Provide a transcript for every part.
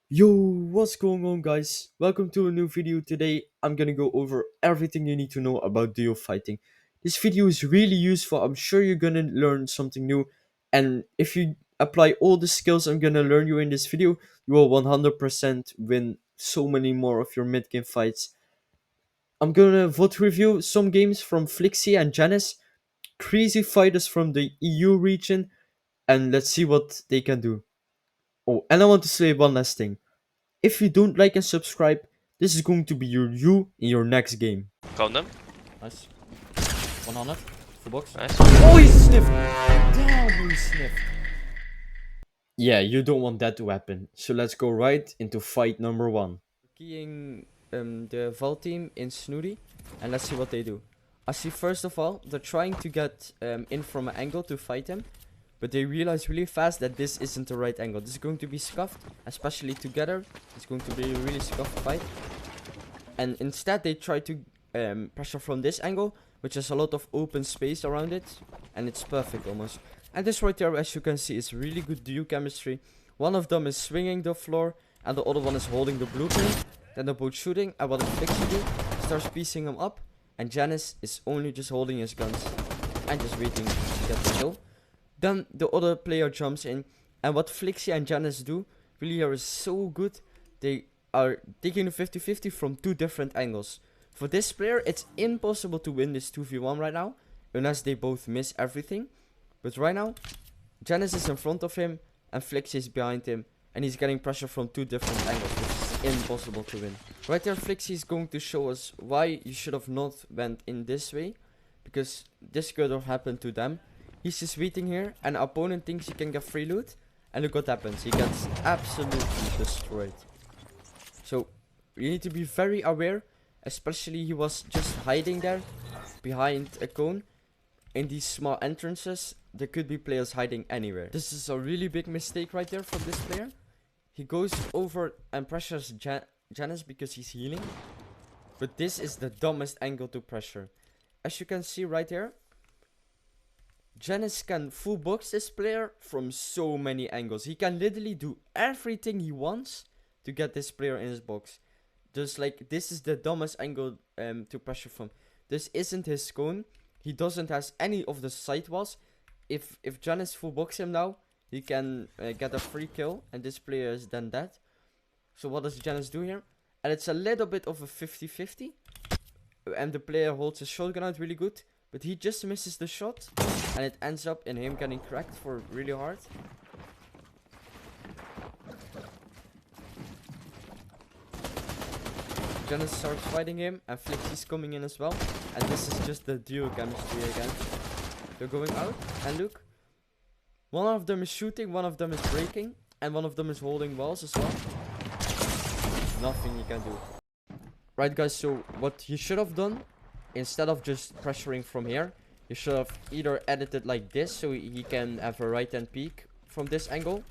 Yo, what's going on guys? Welcome to a new video. Today I'm gonna go over everything you need to know about duo fighting. This video is really useful. I'm sure you're gonna learn something new, and if you apply all the skills I'm gonna learn you in this video, you will 100% win so many more of your mid game fights. I'm gonna VOD review some games from Flickzy and JannisZ, crazy fighters from the EU region, and let's see what they can do. Oh, and I want to say one last thing. If you don't like and subscribe, this is going to be you in your next game. Found them. Nice. 100. Full box. Nice. Oh, he sniffed! Damn, he sniffed. Yeah, you don't want that to happen. So let's go right into fight number 1. Keying the Val team in Snooty, and let's see what they do. I see first of all, they're trying to get in from an angle to fight him. But they realize really fast that this isn't the right angle. This is going to be scuffed, especially together. It's going to be a really scuffed fight. And instead they try to pressure from this angle, which has a lot of open space around it. And it's perfect almost. And this right there, as you can see, is really good duo chemistry. One of them is swinging the floor, and the other one is holding the blueprint. Then they're both shooting, and what Flickzy do, starts piecing them up. And JannisZ is only just holding his guns and just waiting to get the kill. Then the other player jumps in, and what Flickzy and JannisZ do really here is so good. They are taking the 50-50 from two different angles. For this player, it's impossible to win this 2v1 right now, unless they both miss everything. But right now, JannisZ is in front of him, and Flickzy is behind him, and he's getting pressure from two different angles, which is impossible to win. Right there, Flickzy is going to show us why you should have not went in this way, because this could have happened to them. He's just waiting here, and the opponent thinks he can get free loot, and look what happens. He gets absolutely destroyed. So, you need to be very aware, especially he was just hiding there, behind a cone. In these small entrances, there could be players hiding anywhere. This is a really big mistake right there from this player. He goes over and pressures JannisZ because he's healing. But this is the dumbest angle to pressure. As you can see right here, JannisZ can full box this player from so many angles. He can literally do everything he wants to get this player in his box. Just like, this is the dumbest angle to pressure from. This isn't his cone. He doesn't has any of the side walls. If JannisZ full box him now, he can get a free kill, and this player is then dead. So what does JannisZ do here? And it's a little bit of a 50-50. And the player holds his shotgun out really good. But he just misses the shot, and it ends up in him getting cracked for really hard. JannisZ starts fighting him, and Flickzy's coming in as well. And this is just the duo chemistry again. They're going out, and look. One of them is shooting, one of them is breaking, and one of them is holding walls as well. Nothing he can do. Right guys, so what he should have done, instead of just pressuring from here, you should have either edited like this, so he can have a right hand peek from this angle.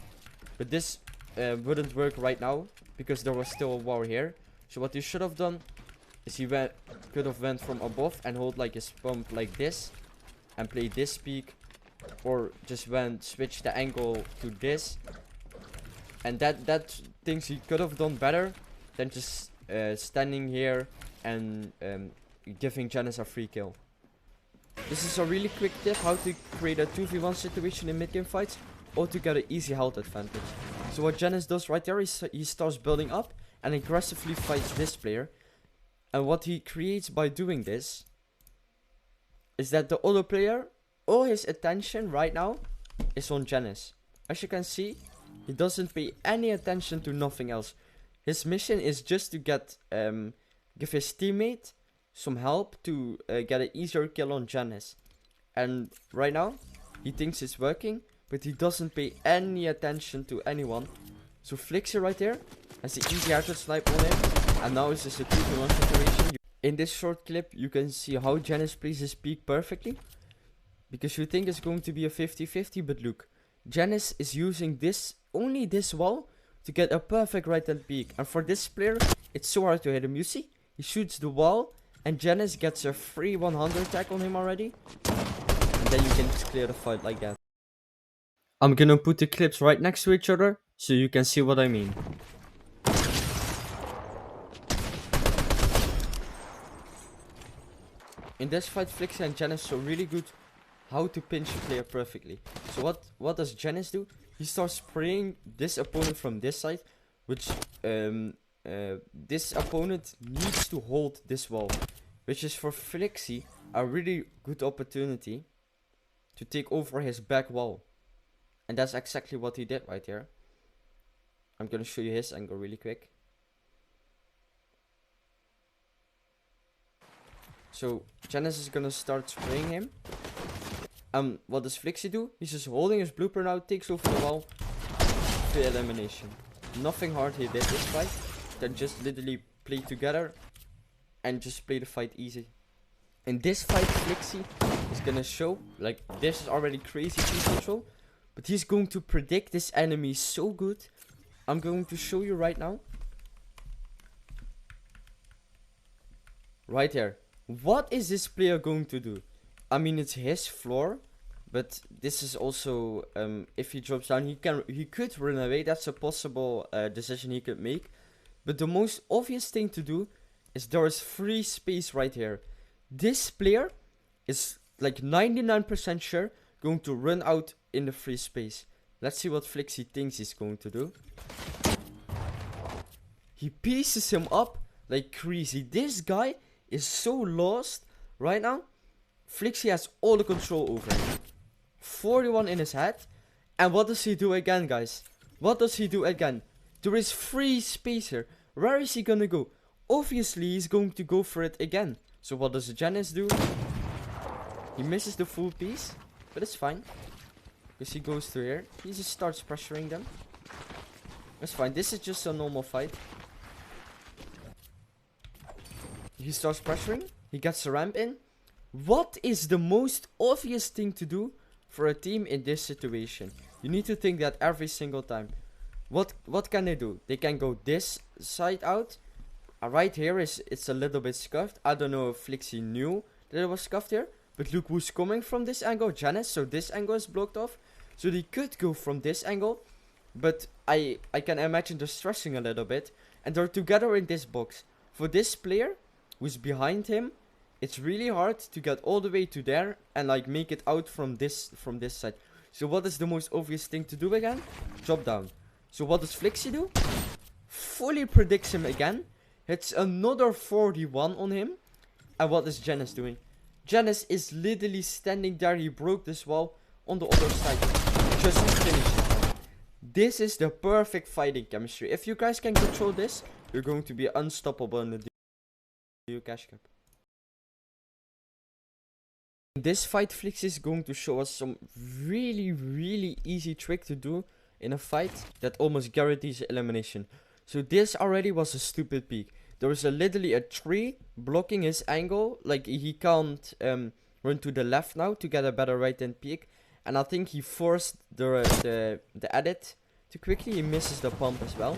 But this wouldn't work right now, because there was still a war here. So what you should have done, is he could have went from above and hold like his pump like this, and play this peek. Or just switch the angle to this. And that things he could have done better than just standing here and giving JannisZ a free kill. This is a really quick tip how to create a 2v1 situation in mid-game fights, or to get an easy health advantage. So what JannisZ does right there is he starts building up and aggressively fights this player. And what he creates by doing this is that the other player, all his attention right now is on JannisZ. As you can see, he doesn't pay any attention to nothing else. His mission is just to get give his teammate some help to get an easier kill on JannisZ. And right now, he thinks it's working, but he doesn't pay any attention to anyone. So Flickzy right there has the easy headshot snipe on him, and now it's just a 2v1 situation. In this short clip, you can see how JannisZ plays his peek perfectly, because you think it's going to be a 50-50, but look, JannisZ is using only this wall to get a perfect right hand peek. And for this player, it's so hard to hit him. You see, he shoots the wall, and JannisZ gets a free 100 attack on him already. And then you can just clear the fight like that. I'm gonna put the clips right next to each other, so you can see what I mean. in this fight, Flickzy and JannisZ show really good how to pinch a player perfectly. So what does JannisZ do? He starts spraying this opponent from this side, which this opponent needs to hold this wall, which is for Flickzy a really good opportunity to take over his back wall. And that's exactly what he did right here. I'm gonna show you his angle really quick. So JannisZ is gonna start spraying him. What does Flickzy do? He's just holding his blooper now, takes over the wall. To elimination. Nothing hard he did this fight. Then just literally play together and just play the fight easy. In this fight, Flickzy is gonna show, like, this is already crazy team control, but he's going to predict this enemy so good. I'm going to show you right now. Right here. What is this player going to do? I mean, it's his floor, but this is also, if he drops down, he could run away. That's a possible decision he could make. But the most obvious thing to do is there is free space right here. This player is like 99% sure going to run out in the free space. Let's see what Flickzy thinks he's going to do. He pieces him up like crazy. This guy is so lost right now. Flickzy has all the control over him. 41 in his head. And what does he do again, guys? What does he do again? There is free space here. Where is he gonna go? Obviously, he's going to go for it again. So what does JannisZ do? He misses the full piece. But it's fine. Because he goes through here. He just starts pressuring them. That's fine. This is just a normal fight. He starts pressuring. He gets the ramp in. What is the most obvious thing to do for a team in this situation? You need to think that every single time. What can they do? They can go this side out. Right here it's a little bit scuffed. I don't know if Flickzy knew that it was scuffed here. But look who's coming from this angle. JannisZ. So this angle is blocked off. So they could go from this angle. But I can imagine they're stressing a little bit. And they're together in this box. For this player who's behind him, it's really hard to get all the way to there and like make it out from this side. So what is the most obvious thing to do again? Drop down. So what does Flickzy do? Fully predicts him again. Hits another 41 on him. And what is JannisZ doing? JannisZ is literally standing there. He broke this wall on the other side. Just finish it. This is the perfect fighting chemistry. If you guys can control this, you're going to be unstoppable in the Duo Cash Cup. In this fight, Flickzy is going to show us some really easy trick to do in a fight that almost guarantees elimination. So this already was a stupid peek. There was literally a tree blocking his angle. Like he can't run to the left now to get a better right hand peek. And I think he forced the edit too quickly. He misses the pump as well.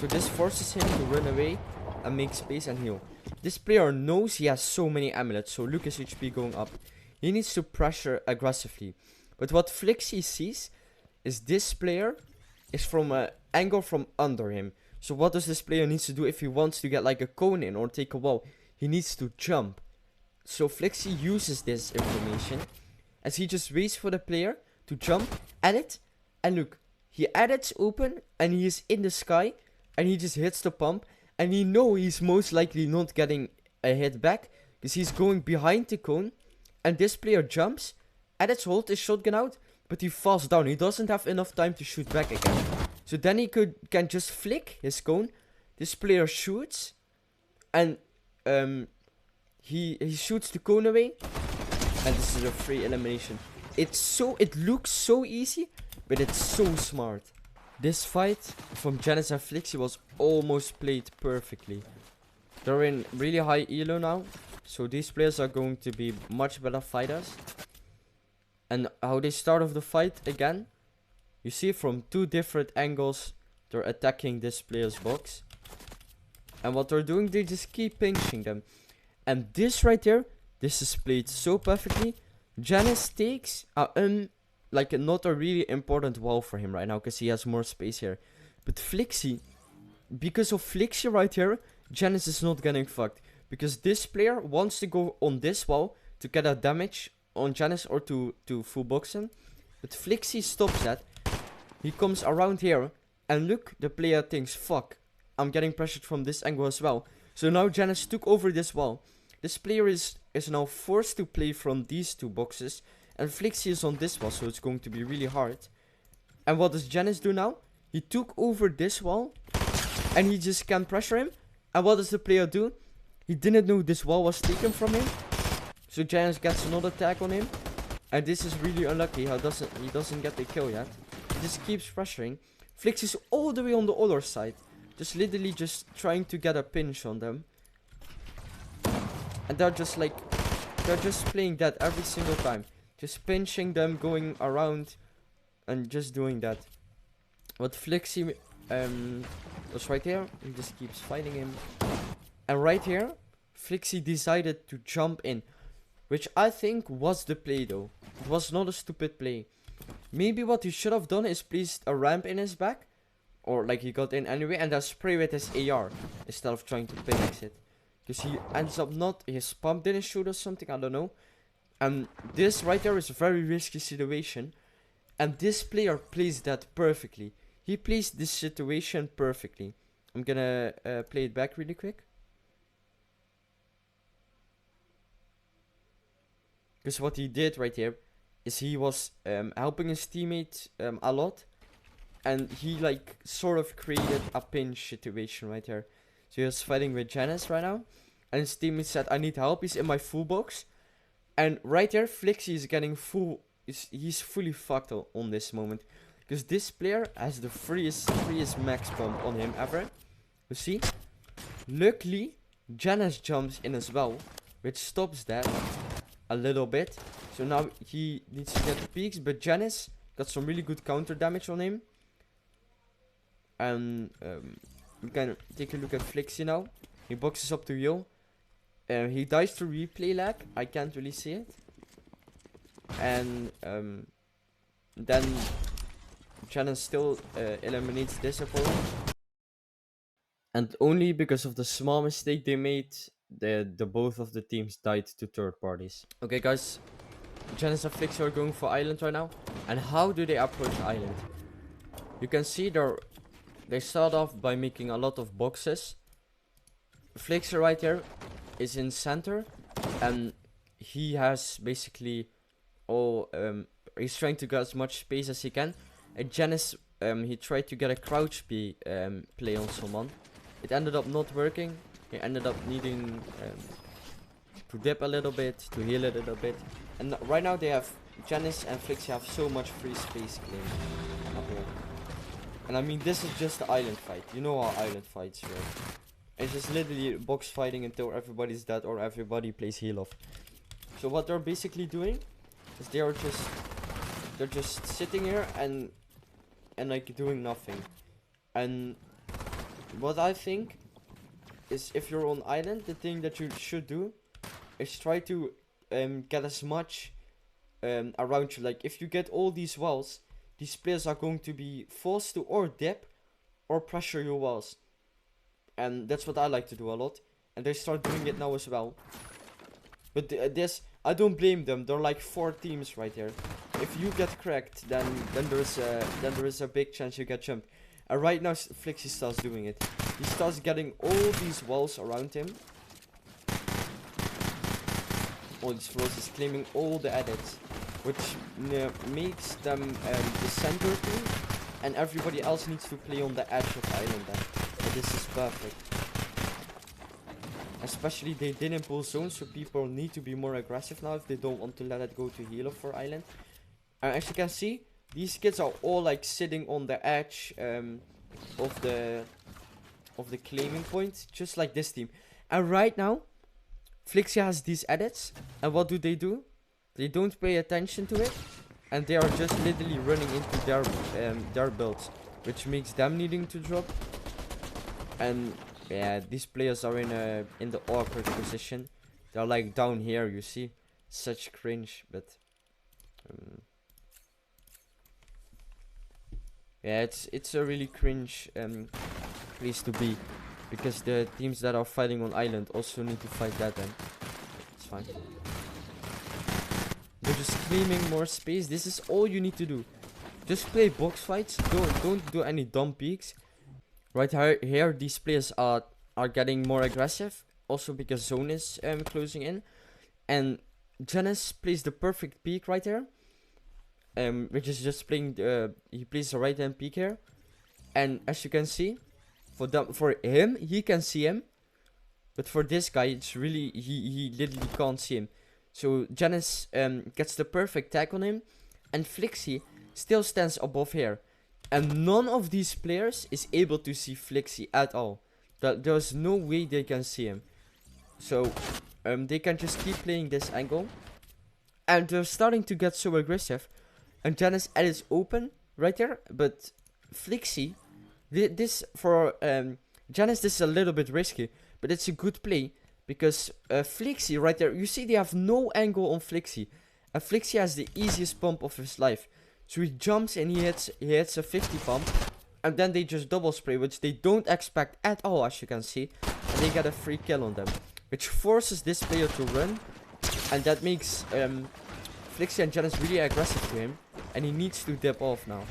So this forces him to run away and make space and heal. This player knows he has so many amulets, so look his HP going up. He needs to pressure aggressively. But what Flickzy sees is this player is from an angle from under him. So what does this player need to do if he wants to get like a cone in or take a wall? He needs to jump. So Flickzy uses this information as he just waits for the player to jump, edit, and look. He edits open and he is in the sky and he just hits the pump. And he knows he's most likely not getting a hit back because he's going behind the cone. And this player jumps, edits, holds his shotgun out, but he falls down. He doesn't have enough time to shoot back again. So then he can just flick his cone. This player shoots, and he shoots the cone away, and this is a free elimination. It looks so easy, but it's so smart. This fight from JannisZ and Flickzy was almost played perfectly. They're in really high elo now, so these players are going to be much better fighters. And how they start off the fight again, you see from two different angles they're attacking this player's box. And what they're doing, they just keep pinching them. And this right here, this is played so perfectly. JannisZ takes like not a really important wall for him right now because he has more space here. But Flickzy, because of Flickzy right here, JannisZ is not getting fucked. because this player wants to go on this wall to get a damage on JannisZ or to full box him. But Flickzy stops that. He comes around here, and look, the player thinks, fuck, I'm getting pressured from this angle as well. So now JannisZ took over this wall. This player is now forced to play from these two boxes, and Flickzy is on this wall, so it's going to be really hard. And what does JannisZ do now? He took over this wall, and he just can't pressure him. And what does the player do? He didn't know this wall was taken from him, so JannisZ gets another tag on him. And this is really unlucky. He doesn't get the kill yet. He just keeps pressuring. Flickzy is all the way on the other side, just literally just trying to get a pinch on them. And they're just playing that every single time. Just pinching them, going around, and just doing that. But Flickzy was right here. He just keeps fighting him. And right here, Flickzy decided to jump in, which I think was the play though. It was not a stupid play. Maybe what he should have done is placed a ramp in his back, or like he got in anyway, and then spray with his AR instead of trying to pin exit. Because he ends up not, his pump didn't shoot or something, I don't know. And this right there is a very risky situation. And this player plays that perfectly. He plays this situation perfectly. I'm gonna play it back really quick. Because what he did right here is he was helping his teammate a lot. And he like sort of created a pinch situation right here. So he was fighting with JannisZ right now. And his teammate said, I need help, he's in my full box. And right there, Flickzy is getting full, he's fully fucked on this moment. Because this player has the freest max bomb on him ever. You see? Luckily, JannisZ jumps in as well, which stops that a little bit. So now he needs to get the peaks, but JannisZ got some really good counter damage on him. And we can take a look at Flickzy now. He boxes up to Yo. He dies to replay lag. I can't really see it. And then JannisZ still eliminates this opponent. And only because of the small mistake they made, the both of the teams died to third parties. Okay guys, JannisZ and Flickzy are going for island right now. And how do they approach island? You can see they start off by making a lot of boxes. Flickzy right here is in center, and he has basically all he's trying to get as much space as he can. And JannisZ he tried to get a crouch play on someone. It ended up not working. He ended up needing to dip a little bit, to heal a little bit. And right now they have JannisZ and Flickzy have so much free space claimed up here. And I mean, this is just the island fight. You know how island fights work. It's just literally box fighting until everybody's dead or everybody plays heal off. So what they're basically doing is they're just sitting here and like doing nothing. And what I think is, if you're on island, the thing that you should do is try to get as much around you. Like if you get all these walls, these players are going to be forced to or dip or pressure your walls. And that's what I like to do a lot. And they start doing it now as well. But this, I don't blame them. There are like 4 teams right here. If you get cracked, then there is a big chance you get jumped. And right now, Flickzy starts doing it. He starts getting all these walls around him. All these floors. He's claiming all the edits, which makes them the center team, and everybody else needs to play on the edge of the island then. But this is perfect. Especially they didn't pull zones, so people need to be more aggressive now if they don't want to let it go to heal off for island. As you can see, these kids are all like sitting on the edge of the claiming point, just like this team. And right now, Flickzy has these edits, and what do? They don't pay attention to it, and they are just literally running into their builds, which makes them needing to drop. And yeah, these players are in the awkward position. They're like down here, you see, such cringe. But yeah, it's a really cringe place to be. Because the teams that are fighting on island also need to fight that then. It's fine. They're just claiming more space. This is all you need to do. Just play box fights. Don't do any dumb peeks. Right here these players are getting more aggressive. Also because zone is closing in. And JannisZ plays the perfect peek right here. Which is just playing he plays the right hand peek here. And as you can see, for him, he can see him. But for this guy, it's really, he literally can't see him. So JannisZ gets the perfect tag on him. And Flickzy still stands above here. And none of these players is able to see Flickzy at all. There's no way they can see him. So they can just keep playing this angle. And they're starting to get so aggressive. And JannisZ is open right there. But Flickzy, this for JannisZ, this is a little bit risky. But it's a good play. Because Flickzy right there, you see they have no angle on Flickzy. And Flickzy has the easiest pump of his life. So he jumps and he hits a 50 pump. And then they just double spray, which they don't expect at all, as you can see. And they get a free kill on them. Which forces this player to run. And that makes Flickzy and JannisZ really aggressive to him. And he needs to dip off now.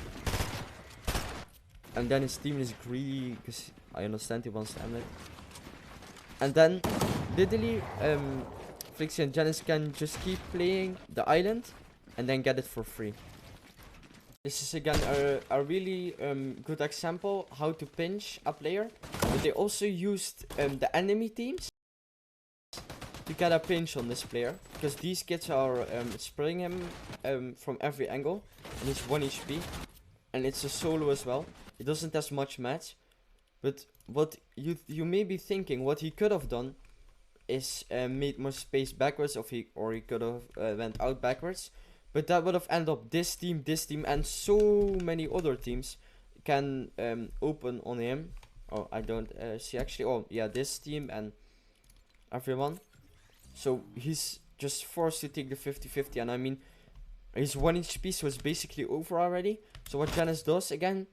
And then his team is greedy, because I understand he wants to end it. And then, literally, Flickzy and JannisZ can just keep playing the island. And then get it for free. This is again a really good example how to pinch a player. But they also used the enemy teams to get a pinch on this player. Because these kids are spraying him from every angle. And he's 1 HP. And it's a solo as well. It doesn't have much match. But what you may be thinking, what he could have done is made more space backwards, or he could have went out backwards. But that would have ended up this team, and so many other teams can open on him. Oh, I don't see actually. Oh, yeah, this team and everyone. So he's just forced to take the 50-50. And I mean, his 1 HP, so it's basically over already. So what JannisZ does, again,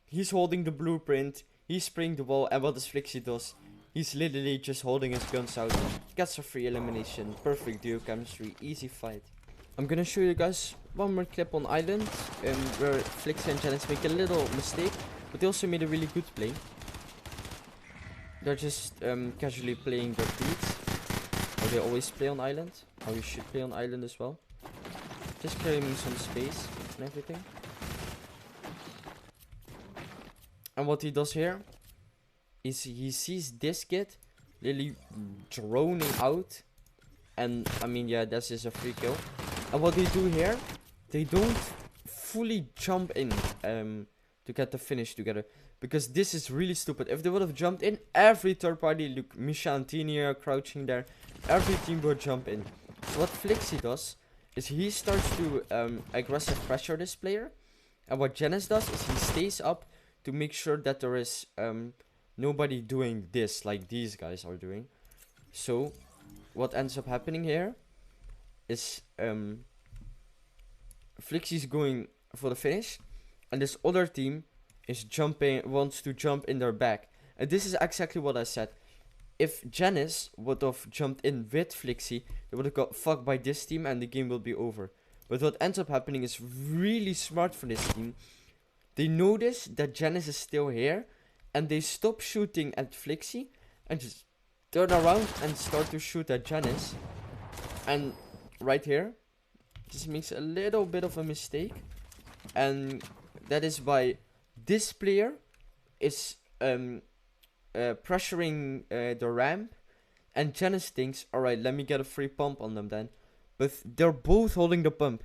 he's holding the blueprint. He's spraying the wall. And what does Flickzy does? He's literally just holding his guns out. Gets a free elimination. Perfect duo chemistry. Easy fight. I'm gonna show you guys one more clip on island, where Flickzy and JannisZ make a little mistake, but they also made a really good play. They're just casually playing their beats, how they always play on island, how you should play on island as well. Just claiming some space and everything. And what he does here is he sees this kid literally droning out, and I mean, yeah, that's just a free kill. And what they do here, they don't fully jump in to get the finish together. Because this is really stupid. If they would have jumped in, every third party, look, Misha and Tini are crouching there. Every team would jump in. So what Flickzy does, is he starts to aggressive pressure this player. And what JannisZ does, is he stays up to make sure that there is nobody doing this, like these guys are doing. So, what ends up happening here is Flickzy's going for the finish, and this other team is wants to jump in their back. And this is exactly what I said. If JannisZ would have jumped in with Flickzy, they would have got fucked by this team and the game will be over. But what ends up happening is really smart for this team. They notice that JannisZ is still here, and they stop shooting at Flickzy and just turn around and start to shoot at JannisZ. And right here, just makes a little bit of a mistake, and that is by this player is pressuring the ramp, and JannisZ thinks, alright, let me get a free pump on them then. But they're both holding the pump.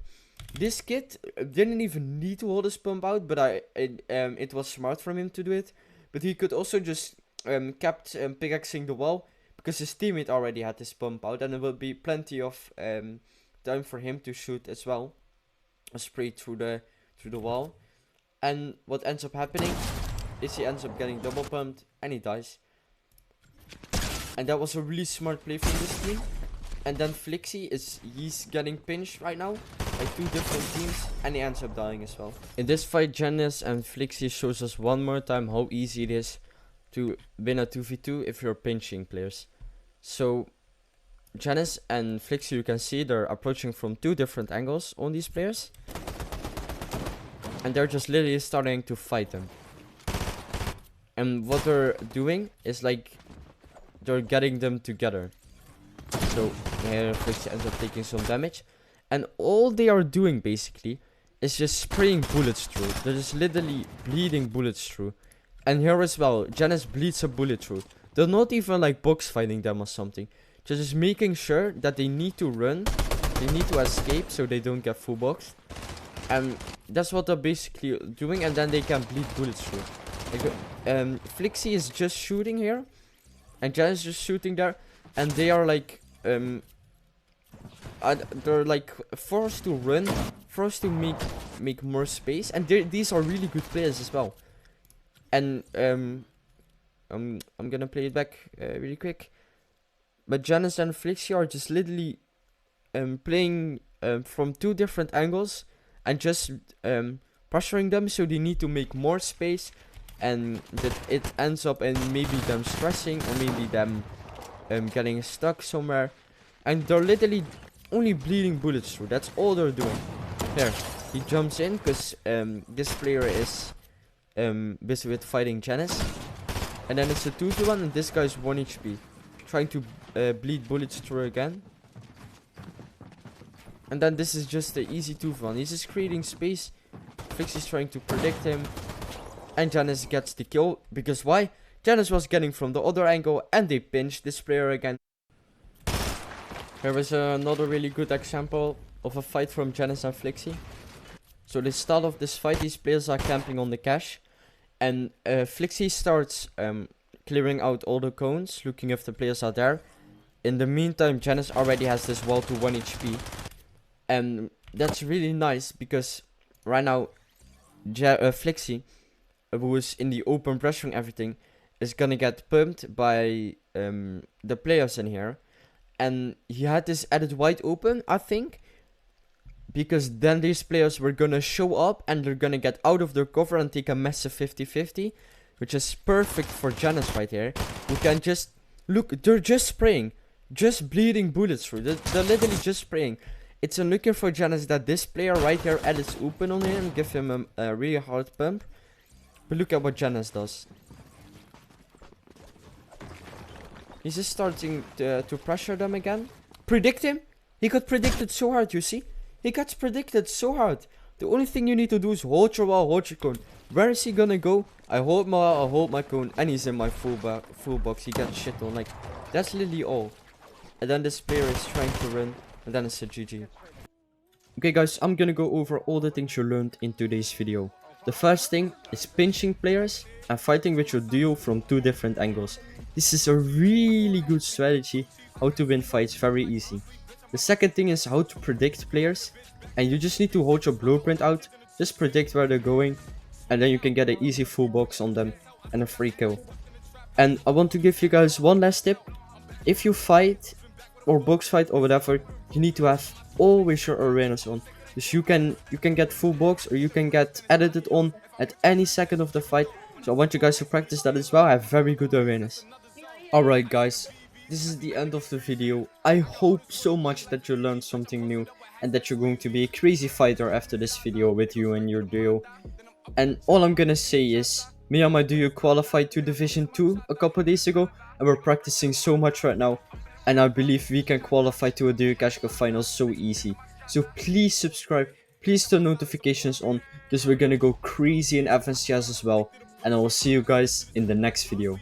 This kid didn't even need to hold his pump out, but it was smart from him to do it. But he could also just kept pickaxing the wall, because his teammate already had his pump out, and there will be plenty of time for him to shoot as well, a spray through the wall. And what ends up happening is he ends up getting double pumped and he dies. And that was a really smart play from this team. And then Flickzy he's getting pinched right now by 2 different teams, and he ends up dying as well. In this fight, JannisZ and Flickzy shows us one more time how easy it is to win a 2v2 if you're pinching players. So JannisZ and Flickzy, you can see they're approaching from 2 different angles on these players. And they're just literally starting to fight them. And what they're doing is like, they're getting them together. So here Flickzy ends up taking some damage. And all they are doing basically is just spraying bullets through. They're just literally bleeding bullets through. And here as well, JannisZ bleeds a bullet through. They're not even like box fighting them or something. They're just making sure that they need to run. They need to escape so they don't get full boxed. And that's what they're basically doing. And then they can bleed bullets through. Like, Flickzy is just shooting here. And JannisZ is just shooting there. And they are like... they're like forced to run. Forced to make more space. And these are really good players as well. And I'm gonna play it back really quick. But JannisZ and Flickzy are just literally playing from 2 different angles and just pressuring them, so they need to make more space, and that it ends up in maybe them stressing or maybe them getting stuck somewhere, and they're literally only bleeding bullets through. That's all they're doing. Here, he jumps in because this player is busy with fighting JannisZ, and then it's a 2v1 and this guy's 1 HP, trying to bleed bullets through again. And then this is just the easy 2v1. He's just creating space. Flickzy's trying to predict him. And JannisZ gets the kill. Because why? JannisZ was getting from the other angle and they pinched this player again. Here is another really good example of a fight from JannisZ and Flickzy. So the start of this fight, these players are camping on the cache. And Flickzy starts clearing out all the cones, looking if the players are there. In the meantime, JannisZ already has this wall to 1 HP. And that's really nice because right now Flickzy, who is in the open pressuring everything, is gonna get pumped by the players in here. And he had this added wide open, I think, because then these players were gonna show up and they're gonna get out of their cover and take a massive 50-50, which is perfect for JannisZ right here. You can just look, they're just spraying, just bleeding bullets through. They're literally just spraying. It's looking for JannisZ that this player right here edits open on him, give him a really hard pump. But look at what JannisZ does. He's just starting to pressure them again. Predict him. He got predicted so hard, you see? He got predicted so hard. The only thing you need to do is hold your wall, hold your cone. Where is he gonna go? I hold my wall, I hold my cone, and he's in my full box. He gets shit on. Like, that's literally all. And then this player is trying to run. And then it's a GG. Okay guys, I'm gonna go over all the things you learned in today's video. The first thing is pinching players and fighting with your duo from 2 different angles. This is a really good strategy how to win fights very easy. The second thing is how to predict players. And you just need to hold your blueprint out, just predict where they're going, and then you can get an easy full box on them and a free kill. And I want to give you guys one last tip. If you fight or box fight or whatever, you need to have always your awareness on. Dus you can get full box or you can get edited on at any second of the fight. So I want you guys to practice that as well. Have very good awareness. Alright guys, this is the end of the video. I hope so much that you learned something new and that you're going to be a crazy fighter after this video with you and your duo. And all I'm gonna say is, me and my duo qualified to Division 2 a couple days ago and we're practicing so much right now. And I believe we can qualify to a Duo Cash Cup final so easy. So please subscribe, please turn notifications on, because we're gonna go crazy in FNCS as well. And I will see you guys in the next video.